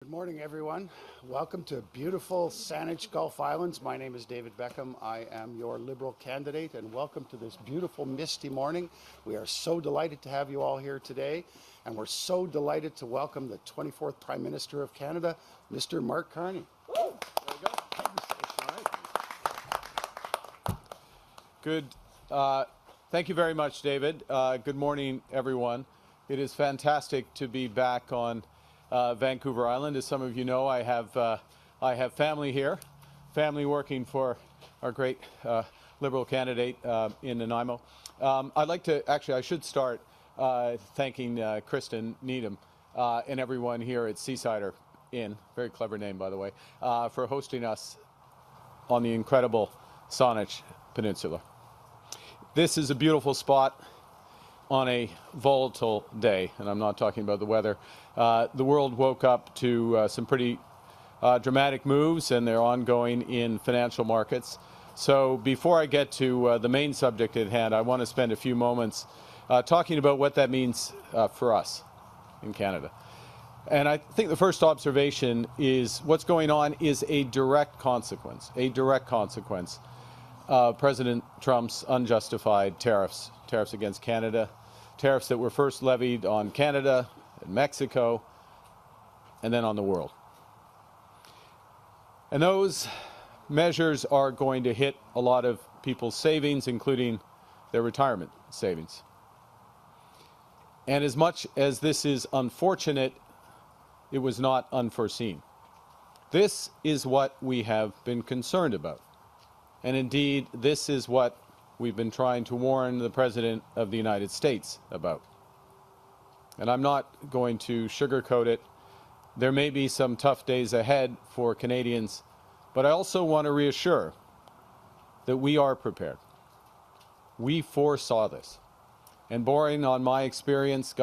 Good morning, everyone. Welcome to beautiful Saanich Gulf Islands. My name is David Beckham. I am your Liberal candidate, and welcome to this beautiful misty morning. We are so delighted to have you all here today, and we're so delighted to welcome the 24th Prime Minister of Canada, Mr. Mark Carney. There you go. Good. Thank you very much, David. Good morning, everyone. It is fantastic to be back on Vancouver Island. As some of you know, I have family here, family working for our great Liberal candidate in Nanaimo. I'd like to, actually, I should start thanking Kristen Needham and everyone here at Seasider Inn, very clever name, by the way, for hosting us on the incredible Saanich Peninsula. This is a beautiful spot on a volatile day, and I'm not talking about the weather. The world woke up to some pretty dramatic moves, and they're ongoing in financial markets. So before I get to the main subject at hand, I want to spend a few moments talking about what that means for us in Canada. And I think the first observation is what's going on is a direct consequence of President Trump's unjustified tariffs against Canada, tariffs that were first levied on Canada and Mexico, and then on the world. And those measures are going to hit a lot of people's savings, including their retirement savings. And as much as this is unfortunate, it was not unforeseen. This is what we have been concerned about. And indeed, this is what we've been trying to warn the President of the United States about. And I'm not going to sugarcoat it. There may be some tough days ahead for Canadians, but I also want to reassure that we are prepared. We foresaw this. And borrowing on my experience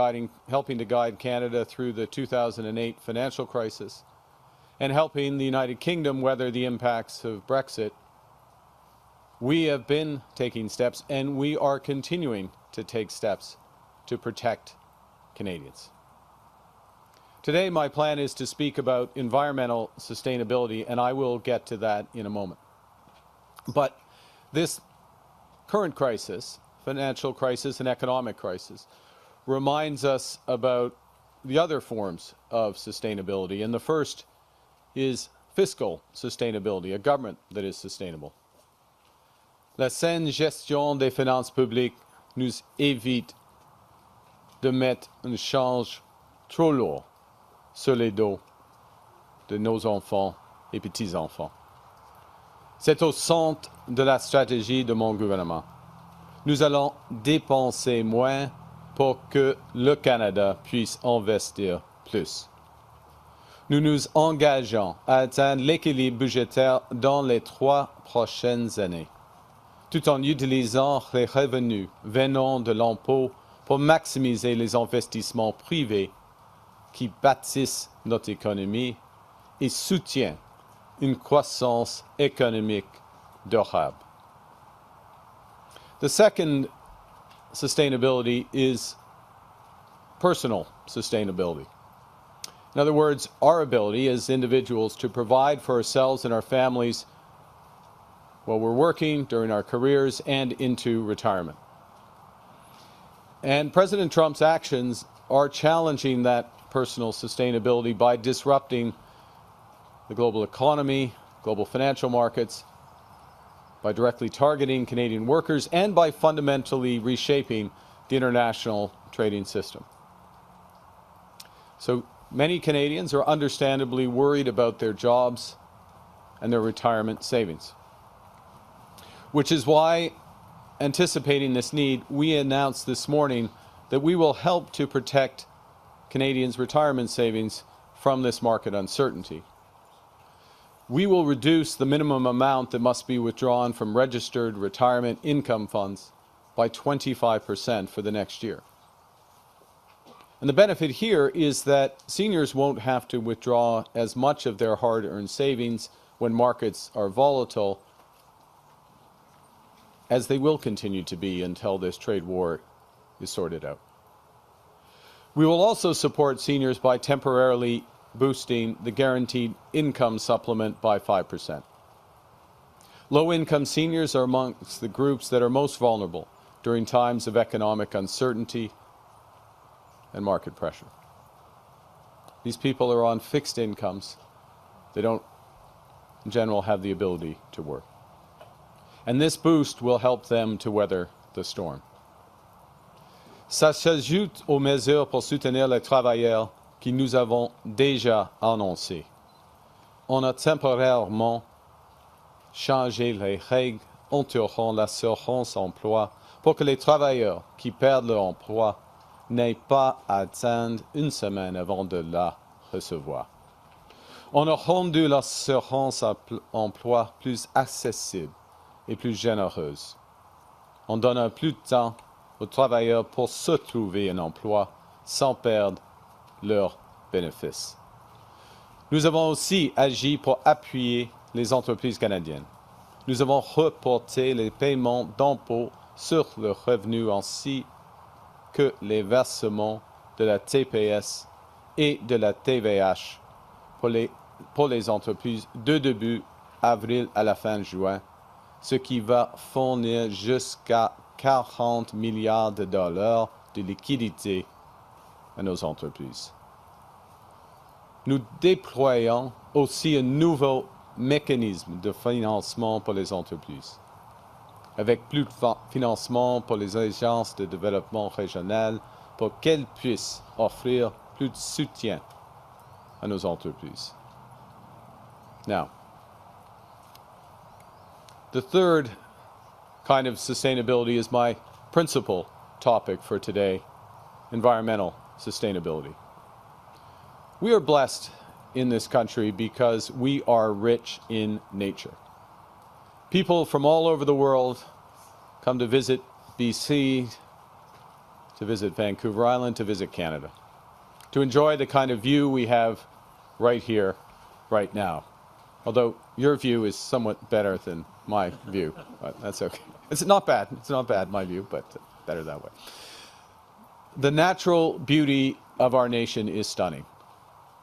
helping to guide Canada through the 2008 financial crisis and helping the United Kingdom weather the impacts of Brexit, we have been taking steps, and we are continuing to take steps to protect Canadians. Today, my plan is to speak about environmental sustainability, and I will get to that in a moment. But this current crisis, financial crisis and economic crisis, reminds us about the other forms of sustainability, and the first is fiscal sustainability, a government that is sustainable. La saine gestion des finances publiques nous évite de mettre une charge trop lourde sur les dos de nos enfants et petits-enfants. C'est au centre de la stratégie de mon gouvernement. Nous allons dépenser moins pour que le Canada puisse investir plus. Nous nous engageons à atteindre l'équilibre budgétaire dans les 3 prochaines années, tout en utilisant les revenus venant de l'impôt pour maximiser les investissements privés qui bâtissent notre économie et soutiennent une croissance économique durable. The second sustainability is personal sustainability. In other words, our ability as individuals to provide for ourselves and our families while we're working, during our careers, and into retirement. And President Trump's actions are challenging that personal sustainability by disrupting the global economy, global financial markets, by directly targeting Canadian workers, and by fundamentally reshaping the international trading system. So many Canadians are understandably worried about their jobs and their retirement savings, which is why, anticipating this need, we announced this morning that we will help to protect Canadians' retirement savings from this market uncertainty. We will reduce the minimum amount that must be withdrawn from registered retirement income funds by 25% for the next year. And the benefit here is that seniors won't have to withdraw as much of their hard-earned savings when markets are volatile, as they will continue to be until this trade war is sorted out. We will also support seniors by temporarily boosting the guaranteed income supplement by 5%. Low-income seniors are amongst the groups that are most vulnerable during times of economic uncertainty and market pressure. These people are on fixed incomes. They don't, in general, have the ability to work. And this boost will help them to weather the storm. Ça s'ajoute aux mesures pour soutenir les travailleurs que nous avons déjà annoncées. On a temporairement changé les règles entourant l'assurance emploi pour que les travailleurs qui perdent leur emploi n'aient pas à attendre une semaine avant de la recevoir. On a rendu l'assurance emploi plus accessible et plus généreuse. On donne plus de temps aux travailleurs pour se trouver un emploi sans perdre leurs bénéfices. Nous avons aussi agi pour appuyer les entreprises canadiennes. Nous avons reporté les paiements d'impôts sur le revenu ainsi que les versements de la TPS et de la TVH pour les entreprises de début avril à la fin juin, ce qui va fournir jusqu'à 40 milliards de dollars de liquidités à nos entreprises. Nous déployons aussi un nouveau mécanisme de financement pour les entreprises, avec plus de financement pour les agences de développement régional pour qu'elles puissent offrir plus de soutien à nos entreprises. Now, the third kind of sustainability is my principal topic for today, environmental sustainability. We are blessed in this country because we are rich in nature. People from all over the world come to visit BC, to visit Vancouver Island, to visit Canada, to enjoy the kind of view we have right here, right now. Although your view is somewhat better than my view, but that's okay. It's not bad. It's not bad, my view, but better that way. The natural beauty of our nation is stunning,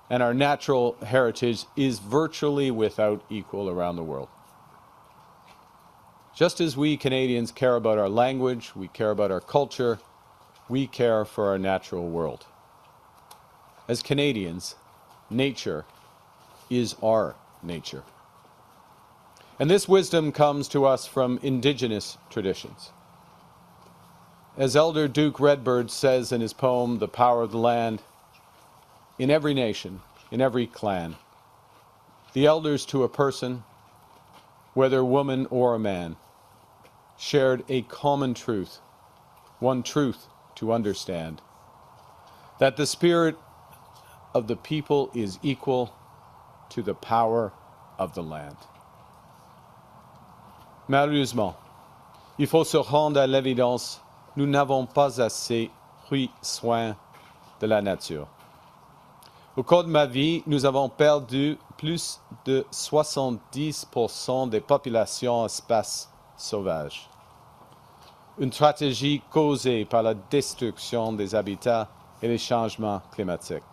and our natural heritage is virtually without equal around the world. Just as we Canadians care about our language, we care about our culture, we care for our natural world. As Canadians, nature is our nature. And this wisdom comes to us from Indigenous traditions. As Elder Duke Redbird says in his poem, The Power of the Land, in every nation, in every clan, the elders to a person, whether woman or a man, shared a common truth, one truth to understand, that the spirit of the people is equal to the power of the land. Malheureusement, il faut se rendre à l'évidence, nous n'avons pas assez pris soin de la nature. Au cours de ma vie, nous avons perdu plus de 70% des populations espaces sauvages. Une stratégie causée par la destruction des habitats et les changements climatiques.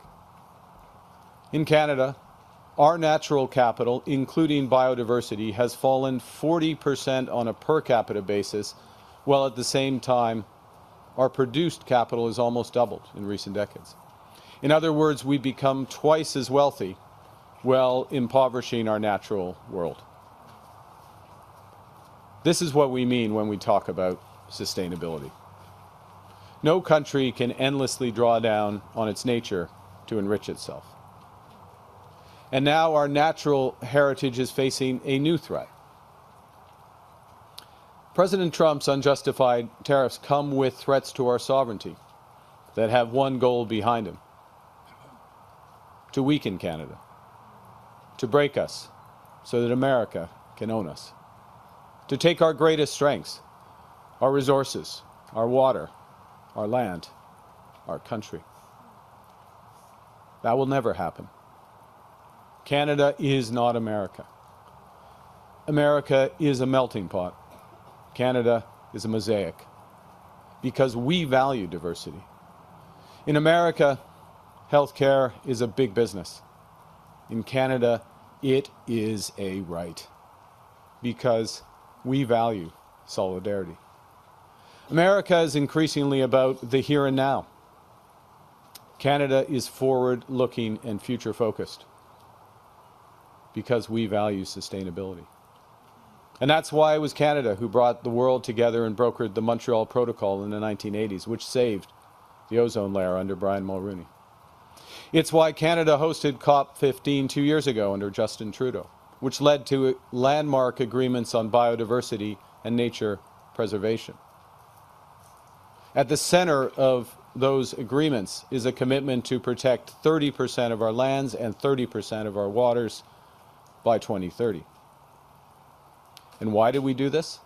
In Canada, our natural capital, including biodiversity, has fallen 40% on a per capita basis, while at the same time, our produced capital has almost doubled in recent decades. In other words, we become twice as wealthy while impoverishing our natural world. This is what we mean when we talk about sustainability. No country can endlessly draw down on its nature to enrich itself. And now our natural heritage is facing a new threat. President Trump's unjustified tariffs come with threats to our sovereignty that have one goal behind them: to weaken Canada, to break us so that America can own us, to take our greatest strengths, our resources, our water, our land, our country. That will never happen. Canada is not America. America is a melting pot. Canada is a mosaic because we value diversity. In America, healthcare is a big business. In Canada, it is a right because we value solidarity. America is increasingly about the here and now. Canada is forward-looking and future-focused because we value sustainability. And that's why it was Canada who brought the world together and brokered the Montreal Protocol in the 1980s, which saved the ozone layer under Brian Mulroney. It's why Canada hosted COP15 2 years ago under Justin Trudeau, which led to landmark agreements on biodiversity and nature preservation. At the center of those agreements is a commitment to protect 30% of our lands and 30% of our waters by 2030. And why did we do this?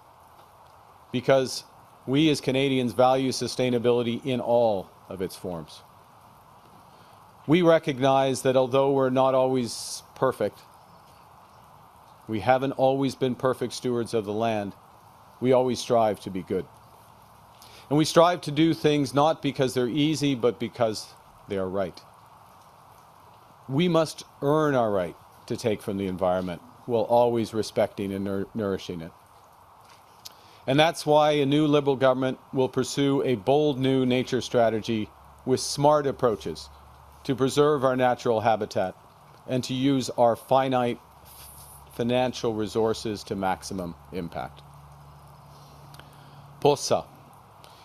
Because we as Canadians value sustainability in all of its forms. We recognize that although we're not always perfect, we haven't always been perfect stewards of the land, we always strive to be good. And we strive to do things not because they're easy, but because they are right. We must earn our right to take from the environment while always respecting and nourishing it. And that's why a new Liberal government will pursue a bold new nature strategy with smart approaches to preserve our natural habitat and to use our finite financial resources to maximum impact. Pour ça,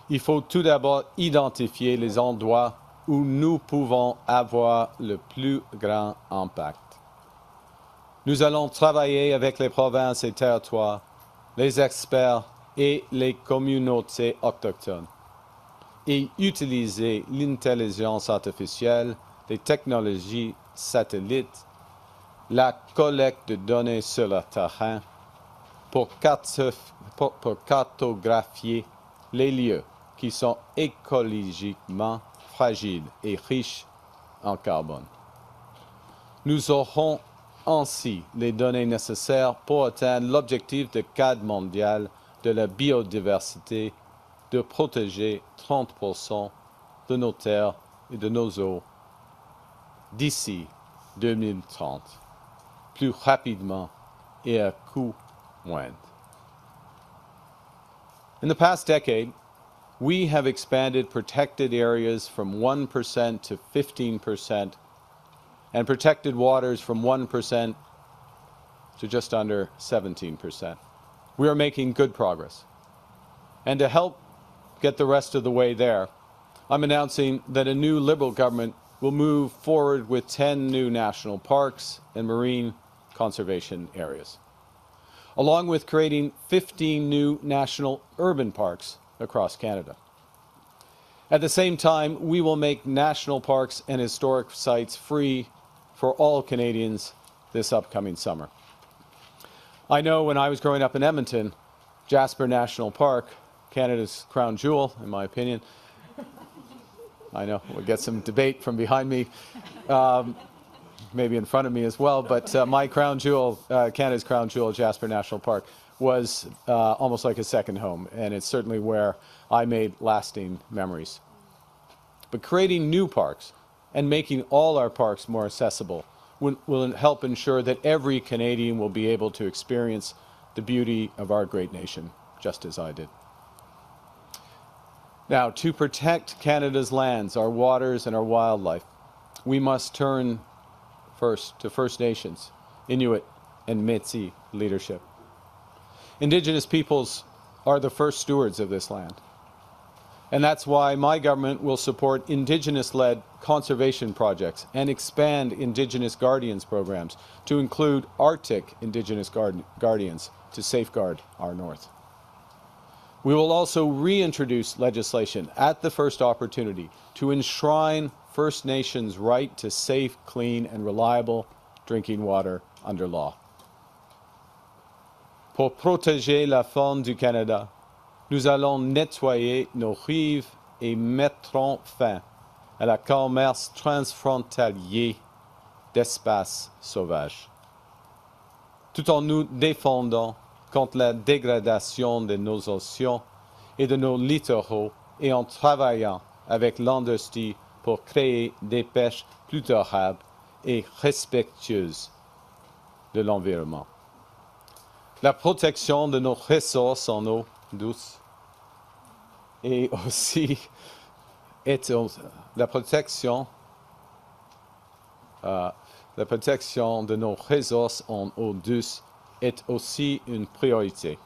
il faut tout d'abord identifier les endroits où nous pouvons avoir le plus grand impact. Nous allons travailler avec les provinces et territoires, les experts et les communautés autochtones et utiliser l'intelligence artificielle, les technologies satellites, la collecte de données sur le terrain pour cartographier les lieux qui sont écologiquement fragiles et riches en carbone. Nous aurons ainsi les données nécessaires pour atteindre l'objectif de cadre mondial de la biodiversité de protéger 30% de nos terres et de nos eaux d'ici 2030, plus rapidement et à coût moindre. In the past decade, we have expanded protected areas from 1% to 15% and protected waters from 1% to just under 17%. We are making good progress. And to help get the rest of the way there, I'm announcing that a new Liberal government will move forward with 10 new national parks and marine conservation areas, along with creating 15 new national urban parks across Canada. At the same time, we will make national parks and historic sites free for all Canadians this upcoming summer. I know when I was growing up in Edmonton, Jasper National Park, Canada's crown jewel, in my opinion. I know, we'll get some debate from behind me, maybe in front of me as well, but my crown jewel, Canada's crown jewel, Jasper National Park, was almost like a second home, and it's certainly where I made lasting memories. But creating new parks and making all our parks more accessible will help ensure that every Canadian will be able to experience the beauty of our great nation, just as I did. Now, to protect Canada's lands, our waters, and our wildlife, we must turn first to First Nations, Inuit, and Métis leadership. Indigenous peoples are the first stewards of this land. And that's why my government will support Indigenous-led conservation projects and expand Indigenous Guardians programs to include Arctic Indigenous Guardians to safeguard our north. We will also reintroduce legislation at the first opportunity to enshrine First Nations' right to safe, clean, and reliable drinking water under law. Pour protéger la faune du Canada, nous allons nettoyer nos rives et mettrons fin à la commerce transfrontalier d'espaces sauvages, tout en nous défendant contre la dégradation de nos océans et de nos littoraux et en travaillant avec l'industrie pour créer des pêches plus durables et respectueuse de l'environnement. La protection de nos ressources en eau douce et aussi la protection de nos ressources en eau douce est aussi une priorité.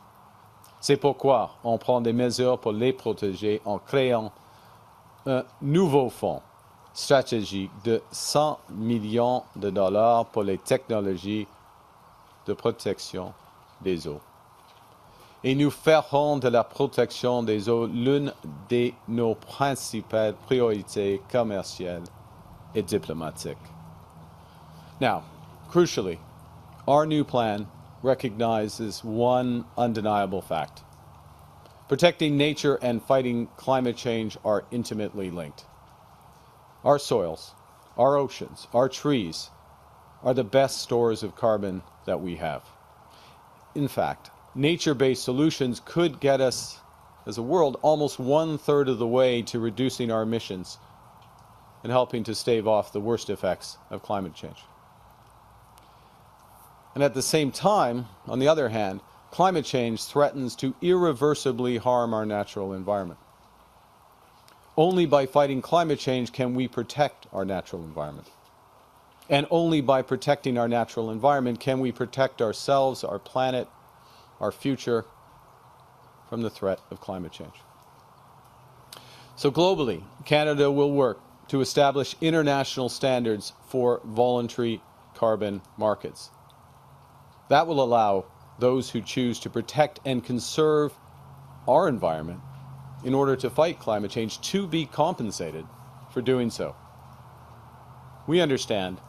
C'est pourquoi on prend des mesures pour les protéger en créant un nouveau fonds stratégique de 100 millions de dollars pour les technologies de protection des eaux. Et nous ferons de la protection des eaux l'une de nos principales priorités commerciales et diplomatiques. Now, crucially, our new plan recognizes one undeniable fact. Protecting nature and fighting climate change are intimately linked. Our soils, our oceans, our trees are the best stores of carbon that we have. In fact, nature-based solutions could get us, as a world, almost 1/3 of the way to reducing our emissions and helping to stave off the worst effects of climate change. And at the same time, on the other hand, climate change threatens to irreversibly harm our natural environment. Only by fighting climate change can we protect our natural environment. And only by protecting our natural environment can we protect ourselves, our planet, our future from the threat of climate change. So globally, Canada will work to establish international standards for voluntary carbon markets. That will allow those who choose to protect and conserve our environment in order to fight climate change to be compensated for doing so. We understand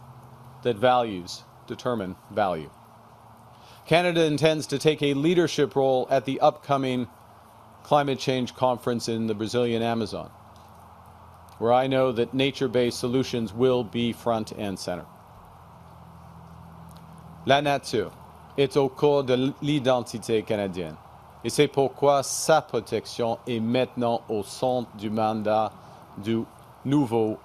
that values determine value. Canada intends to take a leadership role at the upcoming climate change conference in the Brazilian Amazon, where I know that nature-based solutions will be front and center. La nature est au cœur de l'identité canadienne, et c'est pourquoi sa protection est maintenant au centre du mandat du nouveau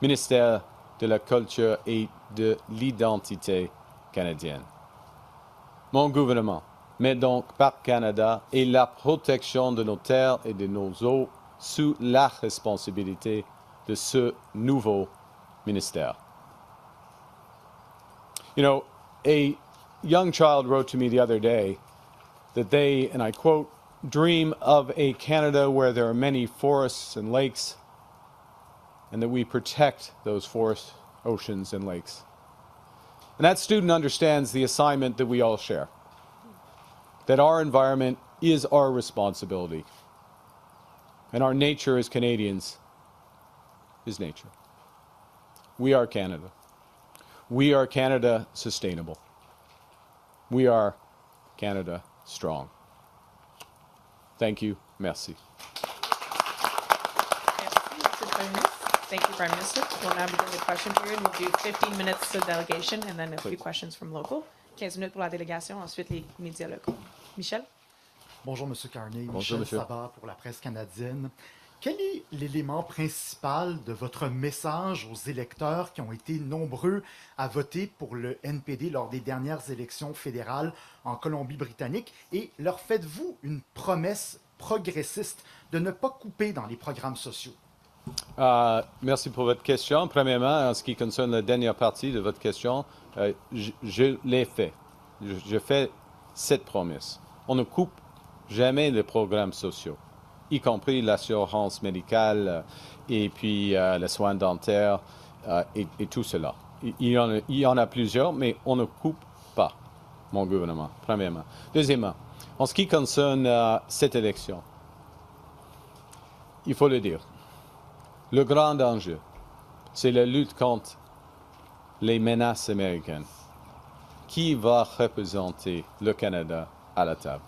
ministère de la Culture et de l'identité canadienne. Mon gouvernement met donc Parcs Canada et la protection de nos terres et de nos eaux sous la responsabilité de ce nouveau ministère. You know, a young child wrote to me the other day that they, and I quote, dream of a Canada where there are many forests and lakes, and that we protect those forests, oceans, and lakes. And that student understands the assignment that we all share, that our environment is our responsibility, and our nature as Canadians is nature. We are Canada. We are Canada sustainable. We are Canada strong. Thank you. Merci. Thank you, Prime Minister. We'll now begin the question period. We'll do 15 minutes to delegation and then a few questions from local. 15 minutes pour la délégation, ensuite les médias locaux. Michel? Bonjour, M. Carney. Bonjour, Michel monsieur. Sabat pour la presse canadienne. Quel est l'élément principal de votre message aux électeurs qui ont été nombreux à voter pour le NPD lors des dernières élections fédérales en Colombie-Britannique? Et leur faites-vous une promesse progressiste de ne pas couper dans les programmes sociaux? Merci pour votre question. Premièrement, en ce qui concerne la dernière partie de votre question, je l'ai fait. Je fais cette promesse. On ne coupe jamais les programmes sociaux, y compris l'assurance médicale et puis les soins dentaires et tout cela. Il y en a plusieurs, mais on ne coupe pas, mon gouvernement, premièrement. Deuxièmement, en ce qui concerne cette élection, il faut le dire, le grand enjeu, c'est la lutte contre les menaces américaines. Qui va représenter le Canada à la table?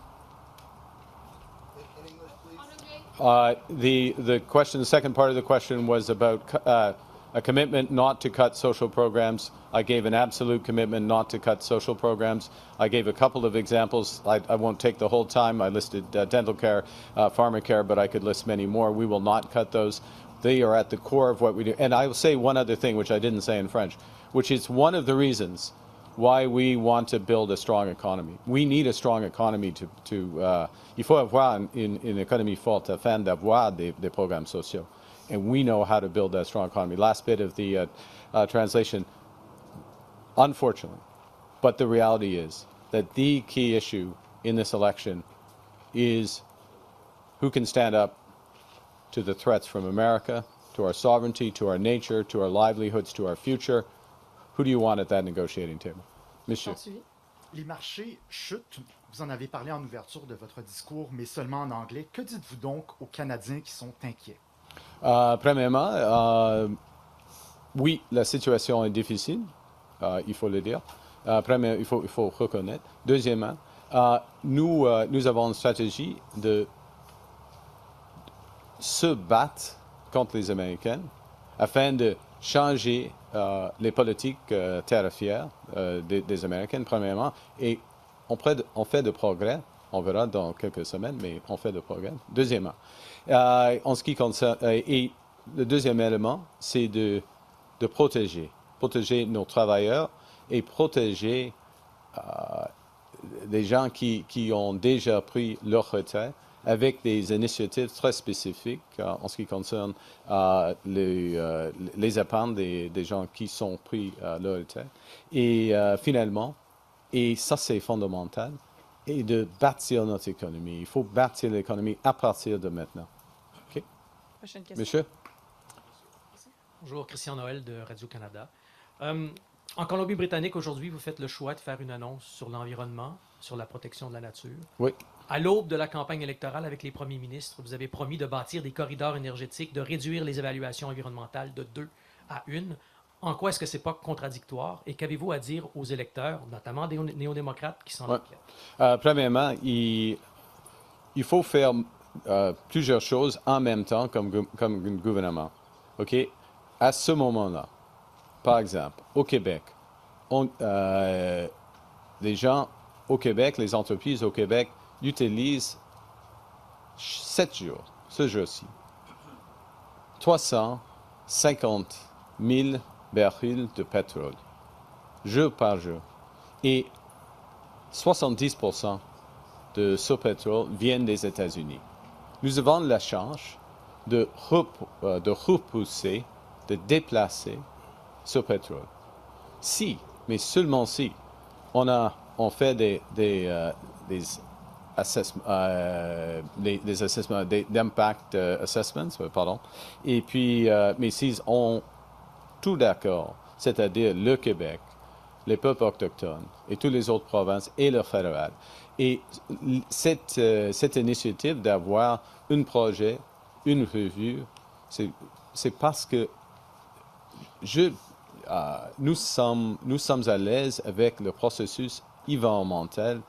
The question, the second part of the question was about a commitment not to cut social programs. I gave an absolute commitment not to cut social programs. I gave a couple of examples. I won't take the whole time. I listed dental care, pharmacare, but I could list many more. We will not cut those. They are at the core of what we do. And I will say one other thing, which I didn't say in French. which is one of the reasons why we want to build a strong economy. We need a strong economy il faut avoir une économie forte afin d'avoir des programmes sociaux. And we know how to build that strong economy. Last bit of the translation, unfortunately, but the reality is that the key issue in this election is who can stand up to the threats from America, to our sovereignty, to our nature, to our livelihoods, to our future. Who do you want at that negotiating table? Monsieur. Les marchés chutent. Vous en avez parlé en ouverture de votre discours, mais seulement en anglais. Que dites-vous donc aux Canadiens qui sont inquiets? Premièrement, oui, la situation est difficile, il faut le dire. Premièrement, il faut reconnaître. Deuxièmement, nous avons une stratégie de se battre contre les Américains afin de changer les politiques tarifaires des Américains, premièrement, et on fait de progrès. On verra dans quelques semaines, mais on fait de progrès. Deuxièmement, en ce qui concerne, et le deuxième élément, c'est de protéger nos travailleurs et protéger les gens qui ont déjà pris leur retraite avec des initiatives très spécifiques en ce qui concerne les épargnes des gens qui sont pris leur retraite. Et finalement, et ça c'est fondamental, et de bâtir notre économie. Il faut bâtir l'économie à partir de maintenant. OK? Prochaine question. Monsieur? Bonjour, Christian Noël de Radio-Canada. En Colombie-Britannique, aujourd'hui, vous faites le choix de faire une annonce sur l'environnement, sur la protection de la nature. Oui. À l'aube de la campagne électorale avec les premiers ministres, vous avez promis de bâtir des corridors énergétiques, de réduire les évaluations environnementales de 2 à 1. En quoi est-ce que ce n'est pas contradictoire? Et qu'avez-vous à dire aux électeurs, notamment des néo-démocrates qui s'en inquiètent? Premièrement, il faut faire plusieurs choses en même temps comme un gouvernement. OK? À ce moment-là, par exemple, au Québec, les gens au Québec, les entreprises au Québec utilisent 7 jours, ce jour-ci, 350 000 barils de pétrole, jour par jour. Et 70% de ce pétrole viennent des États-Unis. Nous avons la chance de repousser, de déplacer ce pétrole. Si, mais seulement si, on fait des assessments, d'impact assessments, pardon, et puis, mais s'ils ont tout d'accord, c'est-à-dire le Québec, les peuples autochtones et toutes les autres provinces et le fédéral. Et cette initiative d'avoir un projet, une revue, c'est parce que nous sommes à l'aise avec le processus environnemental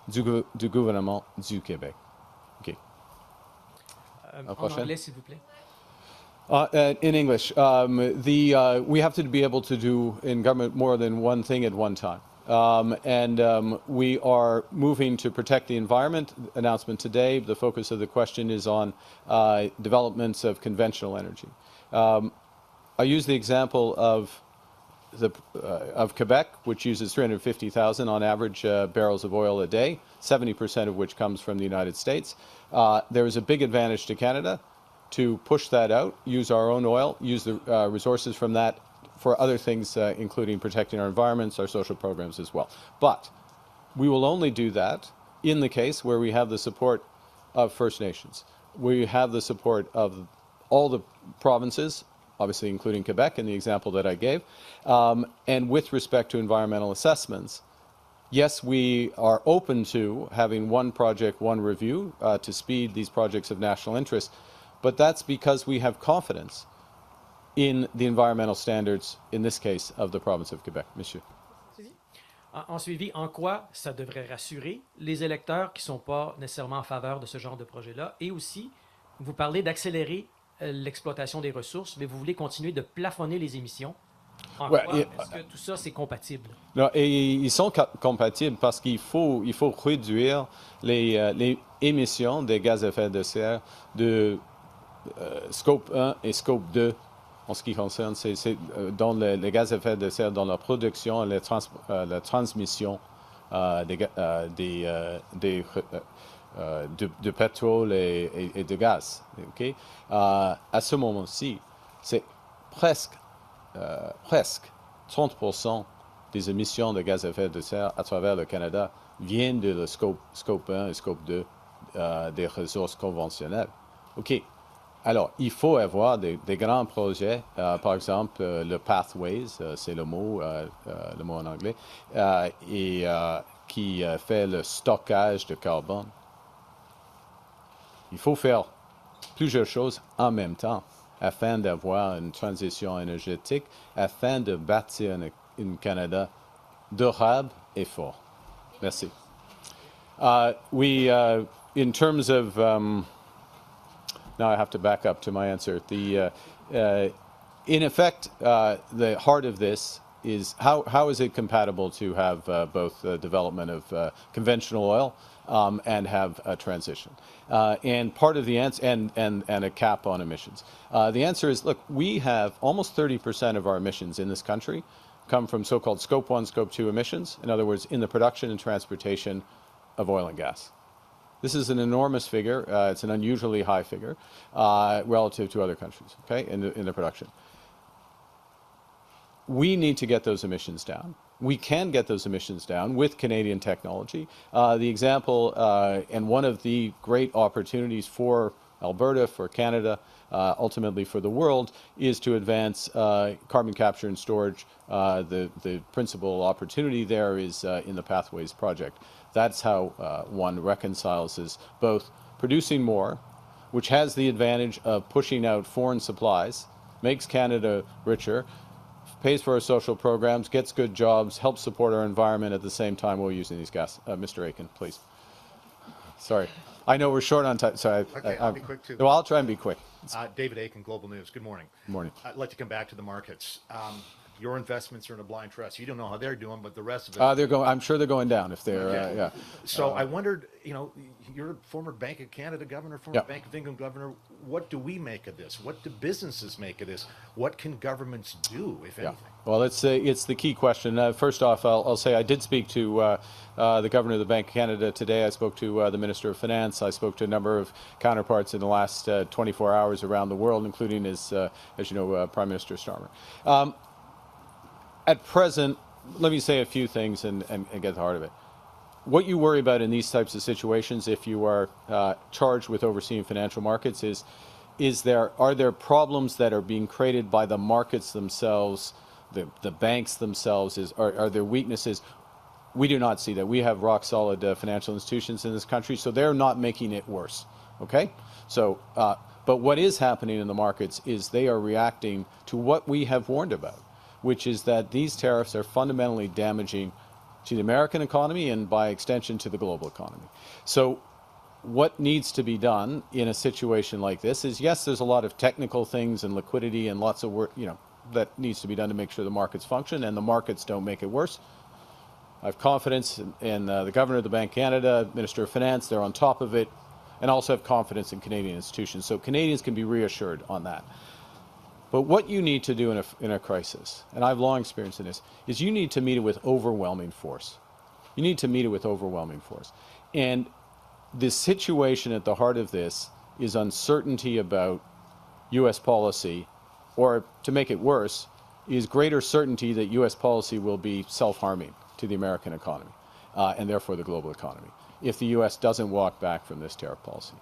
du gouvernement du Québec. OK. En anglais, s'il vous plaît. In English, we have to be able to do in government more than one thing at one time. We are moving to protect the environment. Announcement today, the focus of the question is on developments of conventional energy. I use the example of Quebec, which uses 350,000 on average barrels of oil a day, 70% of which comes from the United States. There is a big advantage to Canada to push that out, use our own oil, use the resources from that for other things, including protecting our environments, our social programs as well. But we will only do that in the case where we have the support of First Nations. We have the support of all the provinces, obviously including Quebec in the example that I gave. And with respect to environmental assessments, yes, we are open to having one project, one review to speed these projects of national interest, but that's because we have confidence in the environmental standards, in this case, of the province of Quebec. Monsieur. En suivi, en quoi ça devrait rassurer les électeurs qui ne sont pas nécessairement en faveur de ce genre de projet-là? Et aussi, vous parlez d'accélérer l'exploitation des ressources, mais vous voulez continuer de plafonner les émissions. En quoi est-ce que tout ça, c'est compatible? Non, et ils sont compatibles parce qu'il faut réduire les émissions des gaz à effet de serre de Scope 1 et Scope 2 en ce qui concerne, c'est dans les gaz à effet de serre, dans la production et la transmission de pétrole et de gaz. Okay? À ce moment-ci, c'est presque 30% des émissions de gaz à effet de serre à travers le Canada viennent de le scope 1 et scope 2 des ressources conventionnelles. OK. Alors, il faut avoir des grands projets, par exemple le Pathways, c'est le mot en anglais, qui fait le stockage de carbone. Il faut faire plusieurs choses en même temps afin d'avoir une transition énergétique, afin de bâtir un Canada durable et fort. Merci. In terms of, now I have to back up to my answer. In effect, the heart of this is how is it compatible to have both the development of conventional oil and have a transition? And part of the answer, and a cap on emissions. The answer is, look, we have almost 30% of our emissions in this country come from so-called scope 1, scope 2 emissions. In other words, in the production and transportation of oil and gas. This is an enormous figure. It's an unusually high figure relative to other countries, okay, in the production. We need to get those emissions down. We can get those emissions down with Canadian technology. The example and one of the great opportunities for Alberta, for Canada, ultimately for the world, is to advance carbon capture and storage. The principal opportunity there is in the Pathways project. That's how one reconciles is both producing more, which has the advantage of pushing out foreign supplies, makes Canada richer, pays for our social programs, gets good jobs, helps support our environment at the same time while using these gas. Mr. Aiken, please. Sorry. I know we're short on time. Sorry. Okay, I'll be quick too. Well, I'll try and be quick. David Aiken, Global News. Good morning. Good morning. I'd like to come back to the markets. Your investments are in a blind trust. You don't know how they're doing, but the rest of it. They're going. I'm sure they're going down if they're. Okay. Yeah. So I wondered, you're a former Bank of Canada governor, former Bank of England governor. What do we make of this? What do businesses make of this? What can governments do, if anything? Well, it's the key question. First off, I'll say I did speak to the governor of the Bank of Canada today. I spoke to the Minister of Finance. I spoke to a number of counterparts in the last 24 hours around the world, including his, as you know, Prime Minister Starmer. At present, let me say a few things and get to the heart of it. What you worry about in these types of situations, if you are charged with overseeing financial markets, are there problems that are being created by the markets themselves, the banks themselves? Are there weaknesses? We do not see that. We have rock solid financial institutions in this country, so they're not making it worse. Okay, so but what is happening in the markets is they are reacting to what we have warned about, which is that these tariffs are fundamentally damaging to the American economy and by extension to the global economy. So what needs to be done in a situation like this is, yes, there's a lot of technical things and liquidity and lots of work, that needs to be done to make sure the markets function and the markets don't make it worse. I have confidence in the Governor of the Bank of Canada, Minister of Finance, they're on top of it, and also have confidence in Canadian institutions. So Canadians can be reassured on that. But what you need to do in a crisis, and I've long experience in this, is you need to meet it with overwhelming force. You need to meet it with overwhelming force. And the situation at the heart of this is uncertainty about U.S. policy, or to make it worse, is greater certainty that U.S. policy will be self-harming to the American economy, and therefore the global economy, if the U.S. doesn't walk back from this tariff policy.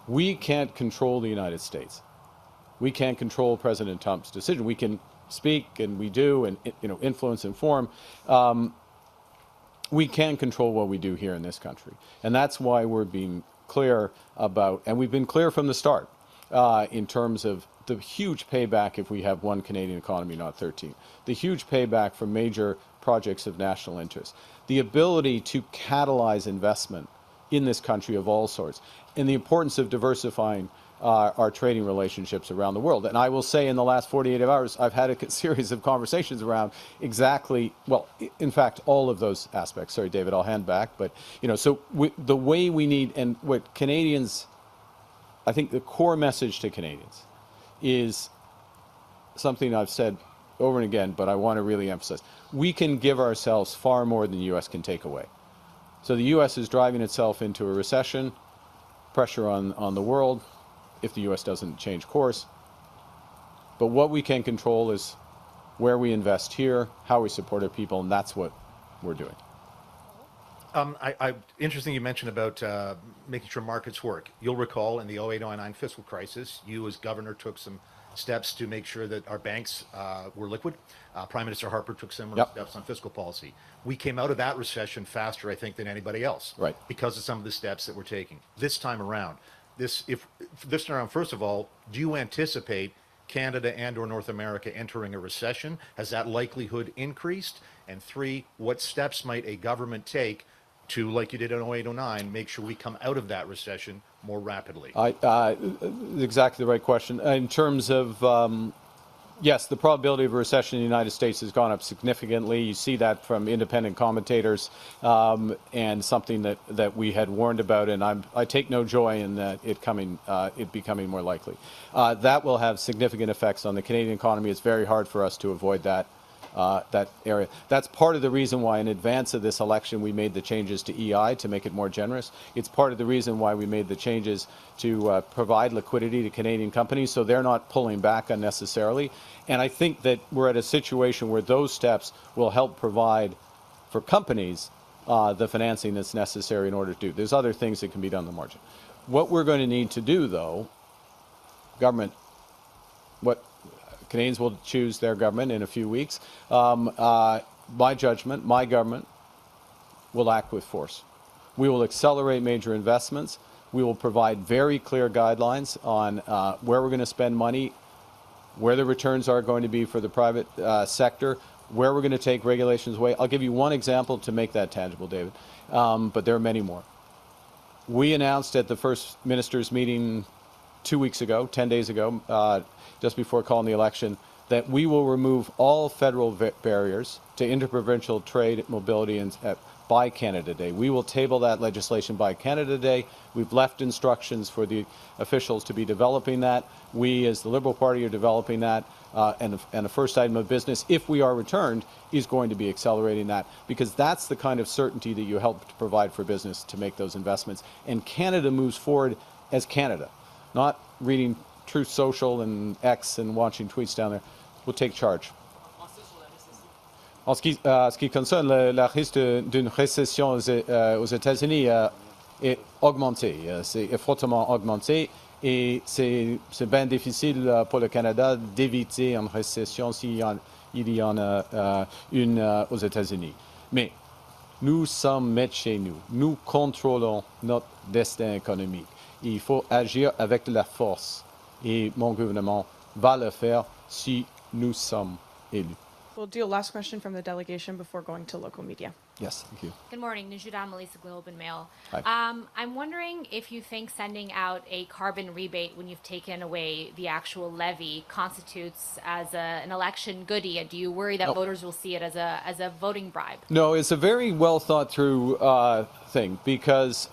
We can't control the United States. We can't control President Trump's decision. We can speak, and we do, and influence and inform. We can control what we do here in this country, and that's why we're being clear about, and we've been clear from the start, in terms of the huge payback if we have one Canadian economy, not 13. The huge payback for major projects of national interest. The ability to catalyze investment in this country of all sorts, and the importance of diversifying our trading relationships around the world. And I will say in the last 48 hours, I've had a series of conversations around exactly, well, in fact, all of those aspects. Sorry, David, I'll hand back. But, so the way we need, and what Canadians, I think the core message to Canadians is something I've said over and again, but I want to really emphasize. We can give ourselves far more than the U.S. can take away. So the U.S. is driving itself into a recession, pressure on the world if the U.S. doesn't change course. But what we can control is where we invest here, how we support our people, and that's what we're doing. Interesting you mentioned about making sure markets work. You'll recall in the 08-09 fiscal crisis, you as governor took some steps to make sure that our banks were liquid. Prime Minister Harper took similar steps on fiscal policy. We came out of that recession faster, I think, than anybody else, Right, because of some of the steps that we're taking. This time around, first of all, do you anticipate Canada and or North America entering a recession? Has that likelihood increased? And 3, what steps might a government take to, like you did in 08-09, make sure we come out of that recession more rapidly? Exactly the right question. In terms of, yes, the probability of a recession in the United States has gone up significantly. You see that from independent commentators, and something that we had warned about, and I take no joy in that it becoming more likely. That will have significant effects on the Canadian economy. It's very hard for us to avoid that area. That's part of the reason why in advance of this election we made the changes to EI to make it more generous. It's part of the reason why we made the changes to provide liquidity to Canadian companies so they're not pulling back unnecessarily. And I think that we're at a situation where those steps will help provide for companies the financing that's necessary in order to do. There's other things that can be done on the margin. What we're going to need to do, though, government, what Canadians will choose their government in a few weeks. My judgment, my government will act with force. We will accelerate major investments. We will provide very clear guidelines on where we're going to spend money, where the returns are going to be for the private sector, where we're going to take regulations away. I'll give you one example to make that tangible, David, but there are many more. We announced at the first ministers' meeting 2 weeks ago, 10 days ago, just before calling the election, that we will remove all federal barriers to interprovincial trade, mobility, by Canada Day. We will table that legislation by Canada Day. We've left instructions for the officials to be developing that. We, as the Liberal Party, are developing that, and the first item of business, if we are returned, is going to be accelerating that, because that's the kind of certainty that you help to provide for business to make those investments. And Canada moves forward as Canada, not reading Truth Social and X and watching tweets down there. We'll take charge. En ce qui concerne le risque d'une récession aux États-Unis est augmenté, c'est fortement augmenté, et c'est bien difficile pour le Canada d'éviter une récession s'il y en a une aux États-Unis. Mais nous sommes maîtres chez nous. Nous contrôlons notre destin économique. Il faut agir avec de la force. Et mon gouvernement va le faire si nous sommes élus. We'll do a last question from the delegation before going to local media. Yes, thank you. Good morning, Nijuda Melissa, Globe and Mail. Hi. I'm wondering if you think sending out a carbon rebate when you've taken away the actual levy constitutes as an election goodie. Do you worry that voters will see it as a voting bribe? No, it's a very well thought through thing, because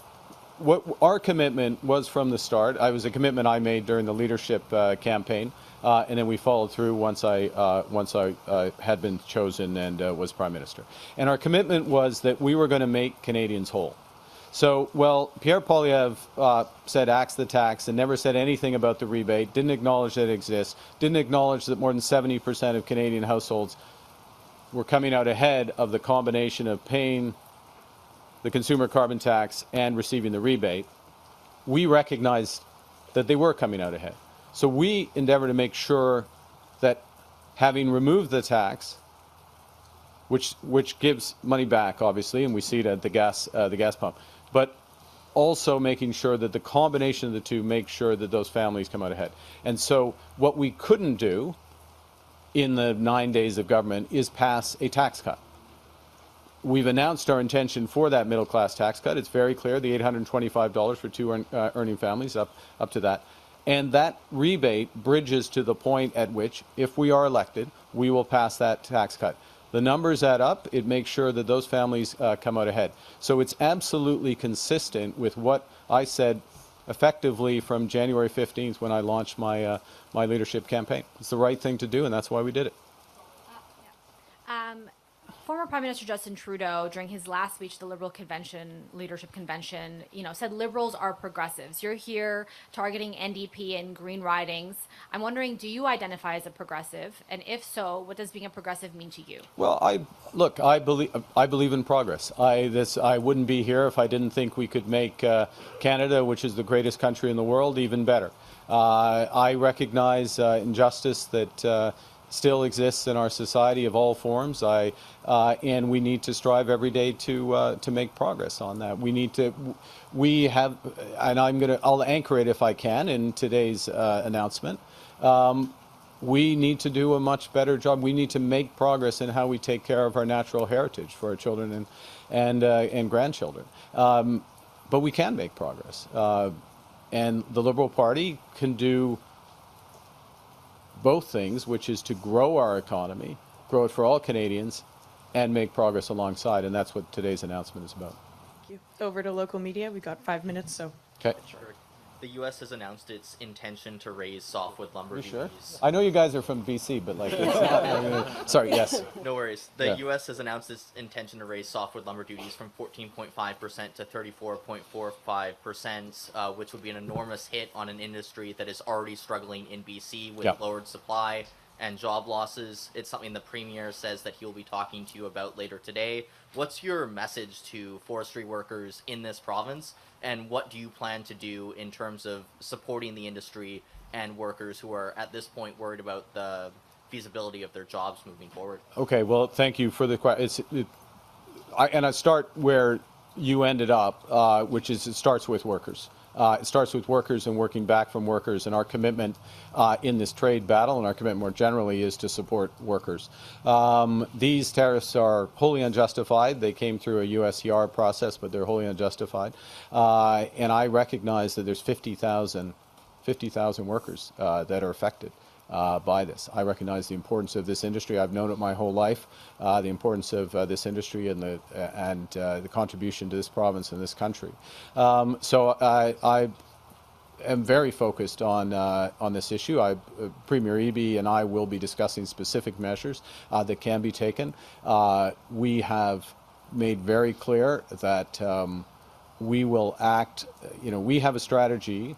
what our commitment was from the start. It was a commitment I made during the leadership campaign, and then we followed through once I had been chosen and was Prime Minister. And our commitment was that we were going to make Canadians whole. So, well, Pierre Poilievre said axe the tax and never said anything about the rebate, didn't acknowledge that it exists, didn't acknowledge that more than 70% of Canadian households were coming out ahead of the combination of paying the consumer carbon tax and receiving the rebate. We recognized that they were coming out ahead. So we endeavor to make sure that, having removed the tax, which gives money back, obviously, and we see it at the gas pump, but also making sure that the combination of the two makes sure that those families come out ahead. And so what we couldn't do in the 9 days of government is pass a tax cut. We've announced our intention for that middle-class tax cut. It's very clear, the $825 for two earning families, up to that. And that rebate bridges to the point at which, if we are elected, we will pass that tax cut. The numbers add up. It makes sure that those families come out ahead. So it's absolutely consistent with what I said effectively from January 15th when I launched my, my leadership campaign. It's the right thing to do, and that's why we did it. Former Prime Minister Justin Trudeau, during his last speech at the Liberal Convention, Leadership Convention, said Liberals are progressives. You're here targeting NDP and Green ridings. I'm wondering, do you identify as a progressive? And if so, what does being a progressive mean to you? Well, I believe in progress. I wouldn't be here if I didn't think we could make Canada, which is the greatest country in the world, even better. I recognize injustice that still exists in our society of all forms. And we need to strive every day to make progress on that. I'll anchor it if I can in today's announcement. We need to do a much better job. We need to make progress in how we take care of our natural heritage for our children and grandchildren. But we can make progress. And the Liberal Party can do both things, which is to grow our economy, grow it for all Canadians, and make progress alongside. And that's what today's announcement is about. Thank you. Over to local media. We got 5 minutes, so. Okay. Sure. The U.S. has announced its intention to raise softwood lumber You duties. sure? I know you guys are from BC, but like, it's not, sorry, yes. No worries. The Yeah. U.S. has announced its intention to raise softwood lumber duties from 14.5% to 34.45%, which would be an enormous hit on an industry that is already struggling in BC with Yeah. lowered supply and job losses. It's something the Premier says that he'll be talking to you about later today. What's your message to forestry workers in this province, and what do you plan to do in terms of supporting the industry and workers who are at this point worried about the feasibility of their jobs moving forward? Okay, well, thank you for the question. And I start where you ended up, which is it starts with workers. It starts with workers and working back from workers, and our commitment in this trade battle and our commitment more generally is to support workers. These tariffs are wholly unjustified. They came through a USTR process, but they're wholly unjustified. And I recognize that there's 50,000 workers that are affected by this. I recognize the importance of this industry. I've known it my whole life, the importance of this industry and the contribution to this province and this country. So I am very focused on this issue. Premier Eby and I will be discussing specific measures that can be taken. We have made very clear that we will act. We have a strategy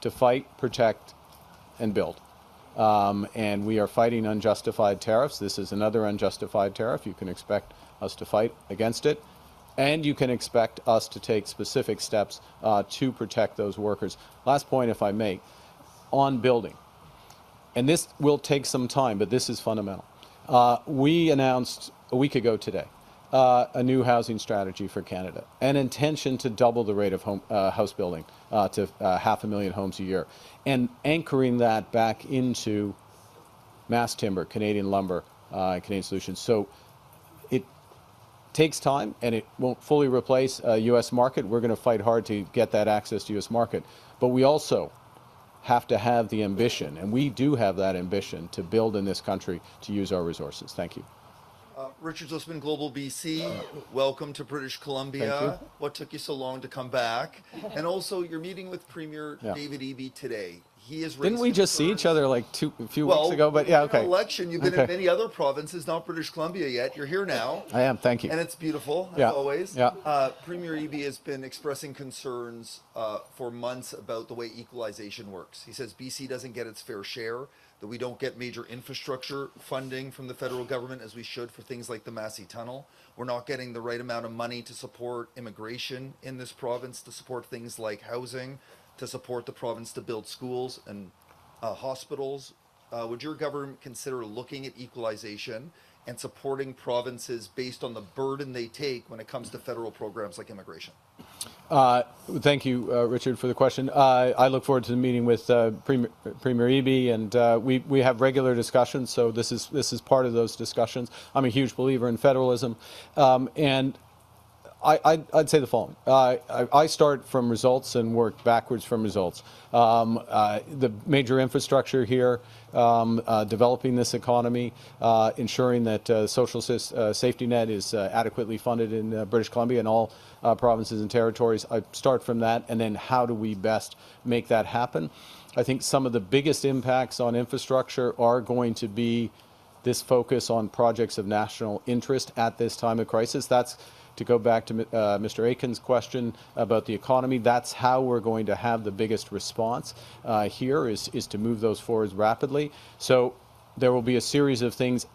to fight, protect, and build. And we are fighting unjustified tariffs. This is another unjustified tariff. You can expect us to fight against it. And you can expect us to take specific steps to protect those workers. Last point, if I may, on building. And this will take some time, but this is fundamental. We announced a week ago today a new housing strategy for Canada, an intention to double the rate of house building to 500,000 homes a year, and anchoring that back into mass timber, Canadian lumber, Canadian solutions. So it takes time, and it won't fully replace a U.S. market. We're going to fight hard to get that access to U.S. market, but we also have to have the ambition, and we do have that ambition, to build in this country, to use our resources. Thank you. Richard Zussman, Global BC. Welcome to British Columbia. Thank you. What took you so long to come back? And also, you're meeting with Premier David Eby today. He is. Didn't we just see each other like a few weeks ago? But yeah, okay. Election. You've been in many other provinces, not British Columbia yet. You're here now. I am. Thank you. And it's beautiful, as always. Yeah. Premier Eby has been expressing concerns for months about the way equalization works. He says BC doesn't get its fair share, that we don't get major infrastructure funding from the federal government as we should for things like the Massey Tunnel. We're not getting the right amount of money to support immigration in this province, to support things like housing, to support the province to build schools and hospitals. Would your government consider looking at equalization and supporting provinces based on the burden they take when it comes to federal programs like immigration? Thank you, Richard, for the question. I look forward to the meeting with Premier Eby, and we have regular discussions. So this is part of those discussions. I'm a huge believer in federalism, and I'd say the following. I start from results and work backwards from results. The major infrastructure here, developing this economy, ensuring that social safety net is adequately funded in British Columbia and all provinces and territories. I start from that, and then how do we best make that happen? I think some of the biggest impacts on infrastructure are going to be this focus on projects of national interest at this time of crisis. That's, to go back to Mr. Aiken's question about the economy, that's how we're going to have the biggest response here is to move those forwards rapidly. So there will be a series of things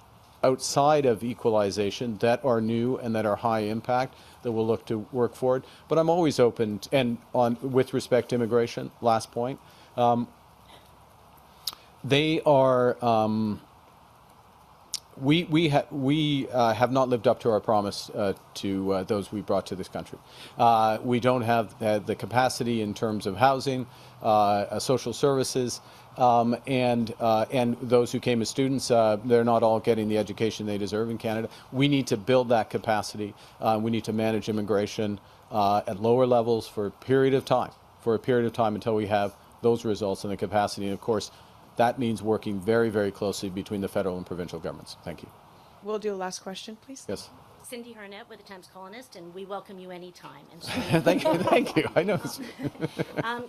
outside of equalization that are new and that are high impact that we'll look to work forward. But I'm always open, and with respect to immigration, last point, they are... We have not lived up to our promise to those we brought to this country. We don't have the capacity in terms of housing, social services, and those who came as students. They're not all getting the education they deserve in Canada. We need to build that capacity. We need to manage immigration at lower levels for a period of time, until we have those results and the capacity. And of course, that means working very, very closely between the federal and provincial governments. Thank you. We'll do a last question, please. Yes. Cindy Harnett with the Times Colonist, and we welcome you anytime. And Thank you. Thank you. I know.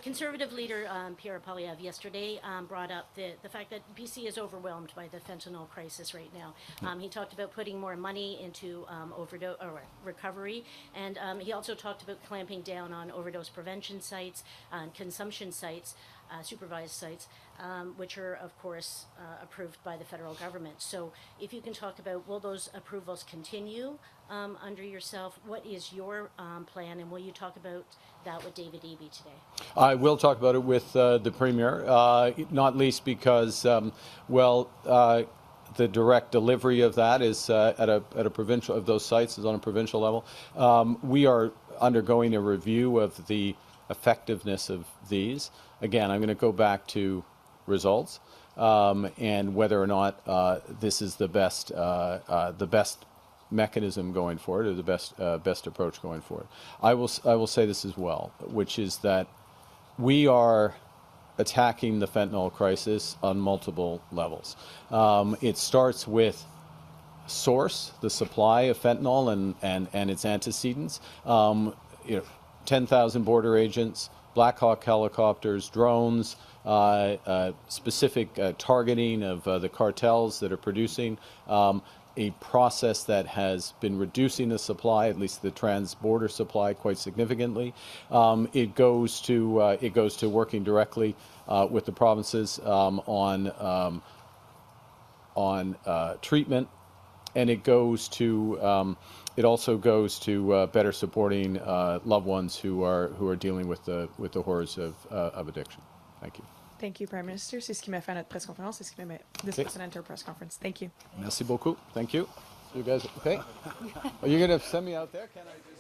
Conservative leader Pierre Poilievre yesterday brought up the fact that BC is overwhelmed by the fentanyl crisis right now. He talked about putting more money into overdose or recovery, and he also talked about clamping down on overdose prevention sites, consumption sites, supervised sites, which are, of course, approved by the federal government. So if you can talk about, will those approvals continue under yourself? What is your plan, and will you talk about that with David Eby today? I will talk about it with the Premier, not least because, the direct delivery of that is at a provincial, of those sites is on a provincial level. We are undergoing a review of the effectiveness of these. Again, I'm going to go back to results and whether or not this is the best mechanism going forward, or the best approach going forward. I will say this as well, which is that we are attacking the fentanyl crisis on multiple levels. It starts with source, the supply of fentanyl and its antecedents. 10,000 border agents, Black Hawk helicopters, drones, specific targeting of the cartels that are producing, a process that has been reducing the supply, at least the trans-border supply, quite significantly. It goes to working directly with the provinces on treatment, and it also goes to better supporting loved ones who are dealing with the horrors of addiction. Thank you. Thank you, Prime Minister. C'est ce qui m'a fait notre presse conférence. C'est ce qui m'a this was an enter press conference. Thank you. Merci beaucoup. Thank you. You guys okay? Are you going to send me out there? Can I do